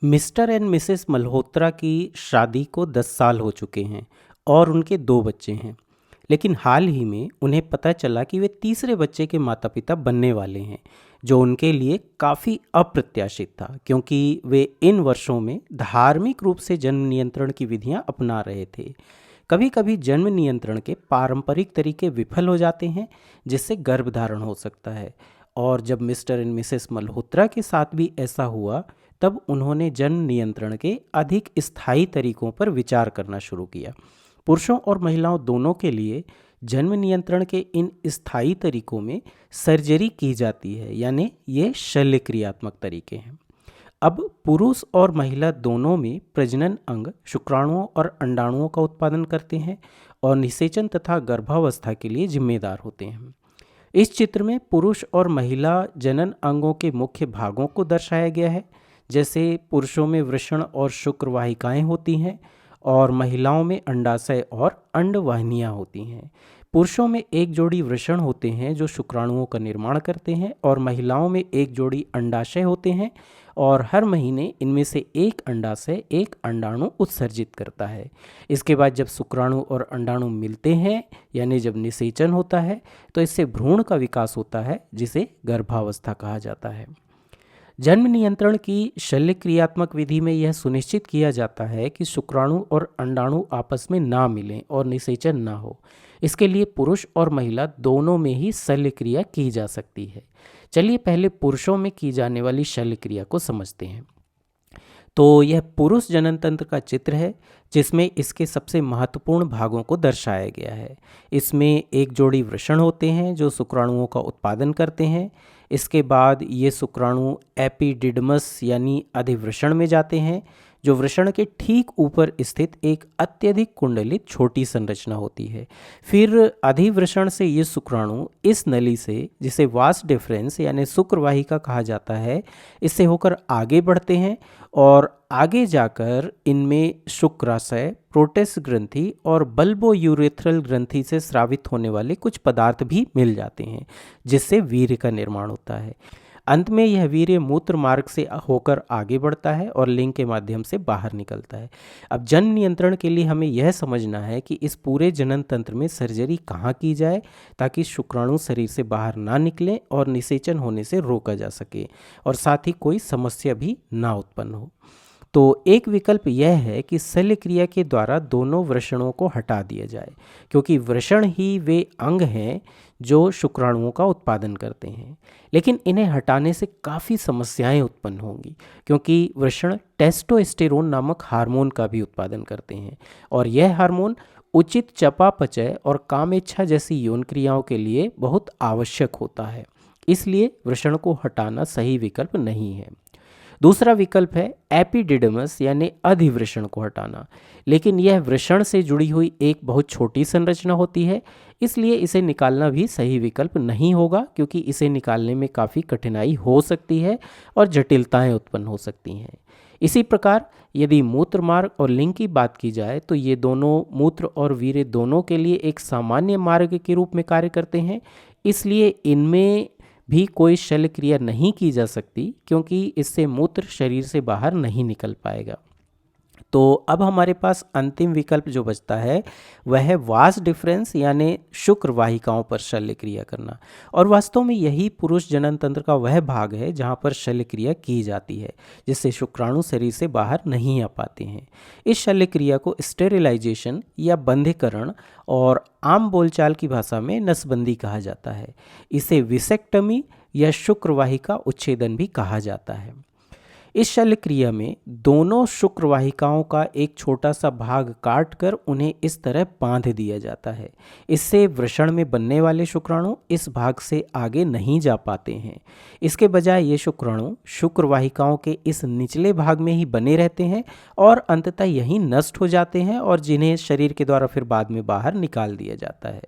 Mister and Mrs Malhotra की शादी को 10 साल हो चुके हैं और उनके 2 बच्चे हैं। लेकिन हाल ही में उन्हें पता चला कि वे तीसरे बच्चे के माता पिता बनने वाले हैं, जो उनके लिए काफ़ी अप्रत्याशित था, क्योंकि वे इन वर्षों में धार्मिक रूप से जन्म नियंत्रण की विधियां अपना रहे थे। कभी कभी जन्म नियंत्रण के पारंपरिक तरीके विफल हो जाते हैं, जिससे गर्भधारण हो सकता है। और जब मिस्टर एंड मिसेस मल्होत्रा के साथ भी ऐसा हुआ, तब उन्होंने जन्म नियंत्रण के अधिक स्थायी तरीकों पर विचार करना शुरू किया। पुरुषों और महिलाओं दोनों के लिए जन्म नियंत्रण के इन स्थायी तरीकों में सर्जरी की जाती है, यानी ये शल्य क्रियात्मक तरीके हैं। अब पुरुष और महिला दोनों में प्रजनन अंग शुक्राणुओं और अंडाणुओं का उत्पादन करते हैं और निषेचन तथा गर्भावस्था के लिए जिम्मेदार होते हैं। इस चित्र में पुरुष और महिला जनन अंगों के मुख्य भागों को दर्शाया गया है। जैसे पुरुषों में वृषण और शुक्र वाहिकाएं होती हैं और महिलाओं में अंडाशय और अंडवाहिनियां होती हैं। पुरुषों में एक जोड़ी वृषण होते हैं जो शुक्राणुओं का निर्माण करते हैं, और महिलाओं में एक जोड़ी अंडाशय होते हैं, और हर महीने इनमें से एक अंडाशय एक अंडाणु उत्सर्जित करता है। इसके बाद जब शुक्राणु और अंडाणु मिलते हैं, यानी जब निषेचन होता है, तो इससे भ्रूण का विकास होता है, जिसे गर्भावस्था कहा जाता है। जन्म नियंत्रण की शल्य क्रियात्मक विधि में यह सुनिश्चित किया जाता है कि शुक्राणु और अंडाणु आपस में ना मिलें और निषेचन ना हो। इसके लिए पुरुष और महिला दोनों में ही शल्य क्रिया की जा सकती है। चलिए पहले पुरुषों में की जाने वाली शल्य क्रिया को समझते हैं। तो यह पुरुष जनन तंत्र का चित्र है, जिसमें इसके सबसे महत्वपूर्ण भागों को दर्शाया गया है। इसमें एक जोड़ी वृषण होते हैं जो शुक्राणुओं का उत्पादन करते हैं। इसके बाद ये शुक्राणु एपिडिडमस यानी अधिवृषण में जाते हैं, जो वृषण के ठीक ऊपर स्थित एक अत्यधिक कुंडलित छोटी संरचना होती है। फिर अधिवृषण से ये शुक्राणु इस नली से, जिसे वास डिफरेंस यानी शुक्रवाहिका कहा जाता है, इससे होकर आगे बढ़ते हैं और आगे जाकर इनमें शुक्राशय, प्रोटेस ग्रंथि और बल्बोयूरेथ्रल ग्रंथि से स्रावित होने वाले कुछ पदार्थ भी मिल जाते हैं, जिससे वीर्य का निर्माण होता है। अंत में यह वीर्य मूत्र मार्ग से होकर आगे बढ़ता है और लिंग के माध्यम से बाहर निकलता है। अब जन्म नियंत्रण के लिए हमें यह समझना है कि इस पूरे जनन तंत्र में सर्जरी कहाँ की जाए, ताकि शुक्राणु शरीर से बाहर ना निकलें और निषेचन होने से रोका जा सके, और साथ ही कोई समस्या भी ना उत्पन्न हो। तो एक विकल्प यह है कि शल्य क्रिया के द्वारा दोनों वृषणों को हटा दिया जाए, क्योंकि वृषण ही वे अंग हैं जो शुक्राणुओं का उत्पादन करते हैं। लेकिन इन्हें हटाने से काफ़ी समस्याएं उत्पन्न होंगी, क्योंकि वृषण टेस्टोस्टेरोन नामक हार्मोन का भी उत्पादन करते हैं, और यह हार्मोन उचित चयापचय और कामेच्छा जैसी यौन क्रियाओं के लिए बहुत आवश्यक होता है। इसलिए वृषण को हटाना सही विकल्प नहीं है। दूसरा विकल्प है एपिडिडमस यानी अधिवृषण को हटाना, लेकिन यह वृषण से जुड़ी हुई एक बहुत छोटी संरचना होती है, इसलिए इसे निकालना भी सही विकल्प नहीं होगा, क्योंकि इसे निकालने में काफ़ी कठिनाई हो सकती है और जटिलताएं उत्पन्न हो सकती हैं। इसी प्रकार यदि मूत्र मार्ग और लिंग की बात की जाए, तो ये दोनों मूत्र और वीर्य दोनों के लिए एक सामान्य मार्ग के रूप में कार्य करते हैं, इसलिए इनमें भी कोई शल्य क्रिया नहीं की जा सकती, क्योंकि इससे मूत्र शरीर से बाहर नहीं निकल पाएगा। तो अब हमारे पास अंतिम विकल्प जो बचता है वह है वास डिफरेंस यानी शुक्र वाहिकाओं पर शल्य क्रिया करना, और वास्तव में यही पुरुष जनन तंत्र का वह भाग है जहाँ पर शल्य क्रिया की जाती है, जिससे शुक्राणु शरीर से बाहर नहीं आ पाते हैं। इस शल्य क्रिया को स्टेरिलाइजेशन या बंधीकरण और आम बोलचाल की भाषा में नसबंदी कहा जाता है। इसे विसेक्टमी या शुक्र वाहिका उच्छेदन भी कहा जाता है। इस शल्य क्रिया में दोनों शुक्र वाहिकाओं का एक छोटा सा भाग काटकर उन्हें इस तरह बांध दिया जाता है। इससे वृषण में बनने वाले शुक्राणु इस भाग से आगे नहीं जा पाते हैं। इसके बजाय ये शुक्राणु शुक्र वाहिकाओं के इस निचले भाग में ही बने रहते हैं और अंततः यहीं नष्ट हो जाते हैं, और जिन्हें शरीर के द्वारा फिर बाद में बाहर निकाल दिया जाता है।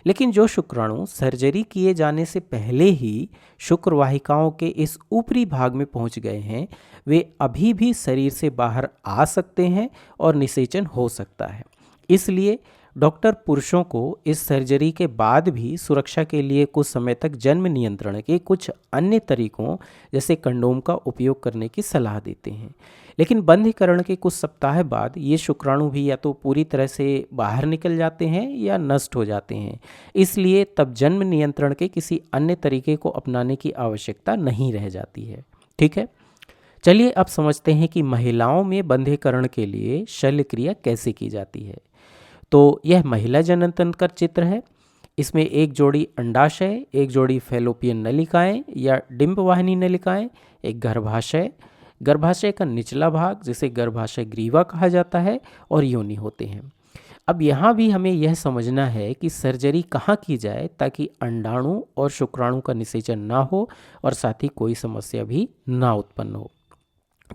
लेकिन जो शुक्राणु सर्जरी किए जाने से पहले ही शुक्र वाहिकाओं के इस ऊपरी भाग में पहुंच गए हैं, वे अभी भी शरीर से बाहर आ सकते हैं और निषेचन हो सकता है। इसलिए डॉक्टर पुरुषों को इस सर्जरी के बाद भी सुरक्षा के लिए कुछ समय तक जन्म नियंत्रण के कुछ अन्य तरीकों जैसे कंडोम का उपयोग करने की सलाह देते हैं। लेकिन बंधीकरण के कुछ सप्ताह बाद ये शुक्राणु भी या तो पूरी तरह से बाहर निकल जाते हैं या नष्ट हो जाते हैं। इसलिए तब जन्म नियंत्रण के किसी अन्य तरीके को अपनाने की आवश्यकता नहीं रह जाती है। ठीक है, चलिए अब समझते हैं कि महिलाओं में बंधीकरण के लिए शल्य क्रिया कैसे की जाती है। तो यह महिला जनन तंत्र का चित्र है। इसमें एक जोड़ी अंडाशय, एक जोड़ी फैलोपियन नलिकाएं या डिंबवाहिनी नलिकाएं, एक गर्भाशय, गर्भाशय का निचला भाग जिसे गर्भाशय ग्रीवा कहा जाता है, और योनि होते हैं। अब यहाँ भी हमें यह समझना है कि सर्जरी कहाँ की जाए ताकि अंडाणु और शुक्राणु का निषेचन ना हो और साथ ही कोई समस्या भी ना उत्पन्न हो।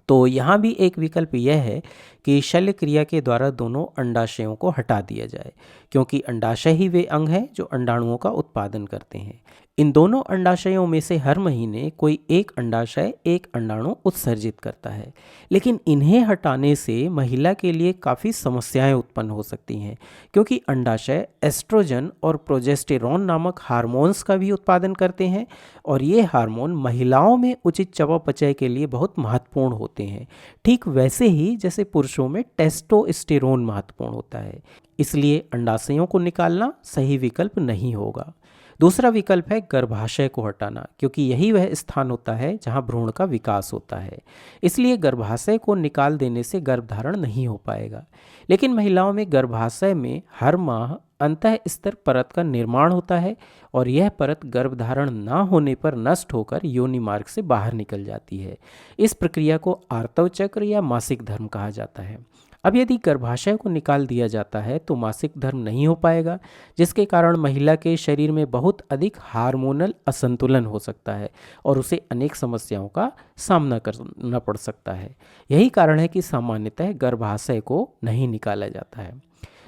तो यहाँ भी एक विकल्प यह है कि शल्य क्रिया के द्वारा दोनों अंडाशयों को हटा दिया जाए, क्योंकि अंडाशय ही वे अंग हैं जो अंडाणुओं का उत्पादन करते हैं। इन दोनों अंडाशयों में से हर महीने कोई एक अंडाशय एक अंडाणु उत्सर्जित करता है, लेकिन इन्हें हटाने से महिला के लिए काफ़ी समस्याएं उत्पन्न हो सकती हैं, क्योंकि अंडाशय एस्ट्रोजन और प्रोजेस्टेरॉन नामक हार्मोन्स का भी उत्पादन करते हैं, और ये हार्मोन महिलाओं में उचित चयापचय के लिए बहुत महत्वपूर्ण होते हैं, ठीक वैसे ही जैसे पुरुषों में टेस्टोस्टेरोन महत्वपूर्ण होता है। इसलिए अंडाशयों को निकालना सही विकल्प नहीं होगा। दूसरा विकल्प है गर्भाशय को हटाना, क्योंकि यही वह स्थान होता है जहां भ्रूण का विकास होता है। इसलिए गर्भाशय को निकाल देने से गर्भधारण नहीं हो पाएगा। लेकिन महिलाओं में गर्भाशय में हर माह अंतःस्तर परत का निर्माण होता है, और यह परत गर्भधारण न होने पर नष्ट होकर योनि मार्ग से बाहर निकल जाती है। इस प्रक्रिया को आर्तव चक्र या मासिक धर्म कहा जाता है। अब यदि गर्भाशय को निकाल दिया जाता है तो मासिक धर्म नहीं हो पाएगा, जिसके कारण महिला के शरीर में बहुत अधिक हार्मोनल असंतुलन हो सकता है और उसे अनेक समस्याओं का सामना करना पड़ सकता है। यही कारण है कि सामान्यतः गर्भाशय को नहीं निकाला जाता है।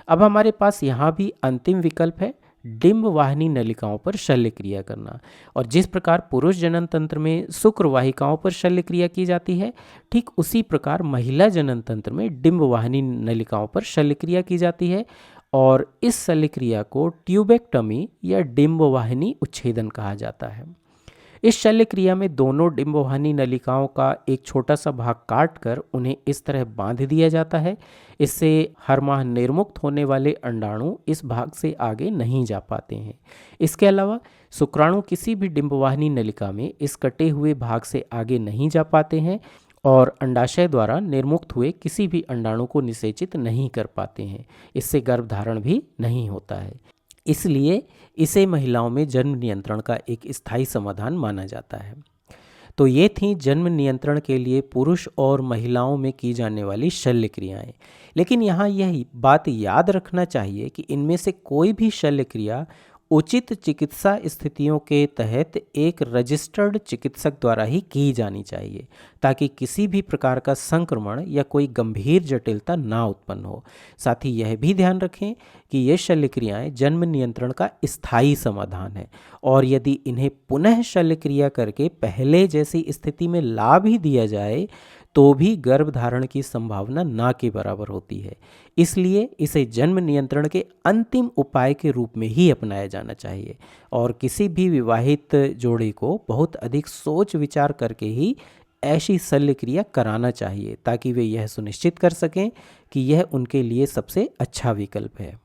अब हमारे पास यहाँ भी अंतिम विकल्प है डिंबवाहिनी नलिकाओं पर शल्य क्रिया करना। और जिस प्रकार पुरुष जनन तंत्र में शुक्र वाहिकाओं पर शल्य क्रिया की जाती है, ठीक उसी प्रकार महिला जनन तंत्र में डिंबवाहिनी नलिकाओं पर शल्य क्रिया की जाती है, और इस शल्य क्रिया को ट्यूबेक्टमी या डिंबवाहिनी उच्छेदन कहा जाता है। इस शल्य क्रिया में दोनों डिंबवाहिनी नलिकाओं का एक छोटा सा भाग काटकर उन्हें इस तरह बांध दिया जाता है। इससे हर माह निर्मुक्त होने वाले अंडाणु इस भाग से आगे नहीं जा पाते हैं। इसके अलावा शुक्राणु किसी भी डिंबवाहिनी नलिका में इस कटे हुए भाग से आगे नहीं जा पाते हैं और अंडाशय द्वारा निर्मुक्त हुए किसी भी अंडाणु को निषेचित नहीं कर पाते हैं। इससे गर्भधारण भी नहीं होता है। इसलिए इसे महिलाओं में जन्म नियंत्रण का एक स्थायी समाधान माना जाता है। तो ये थी जन्म नियंत्रण के लिए पुरुष और महिलाओं में की जाने वाली शल्य क्रियाएं। लेकिन यहाँ यह बात याद रखना चाहिए कि इनमें से कोई भी शल्य क्रिया उचित चिकित्सा स्थितियों के तहत एक रजिस्टर्ड चिकित्सक द्वारा ही की जानी चाहिए, ताकि किसी भी प्रकार का संक्रमण या कोई गंभीर जटिलता ना उत्पन्न हो। साथ ही यह भी ध्यान रखें कि ये शल्य क्रियाएं जन्म नियंत्रण का स्थायी समाधान है, और यदि इन्हें पुनः शल्य क्रिया करके पहले जैसी स्थिति में लाभ ही दिया जाए तो भी गर्भधारण की संभावना ना के बराबर होती है। इसलिए इसे जन्म नियंत्रण के अंतिम उपाय के रूप में ही अपनाया जाना चाहिए, और किसी भी विवाहित जोड़े को बहुत अधिक सोच विचार करके ही ऐसी शल्य क्रिया कराना चाहिए, ताकि वे यह सुनिश्चित कर सकें कि यह उनके लिए सबसे अच्छा विकल्प है।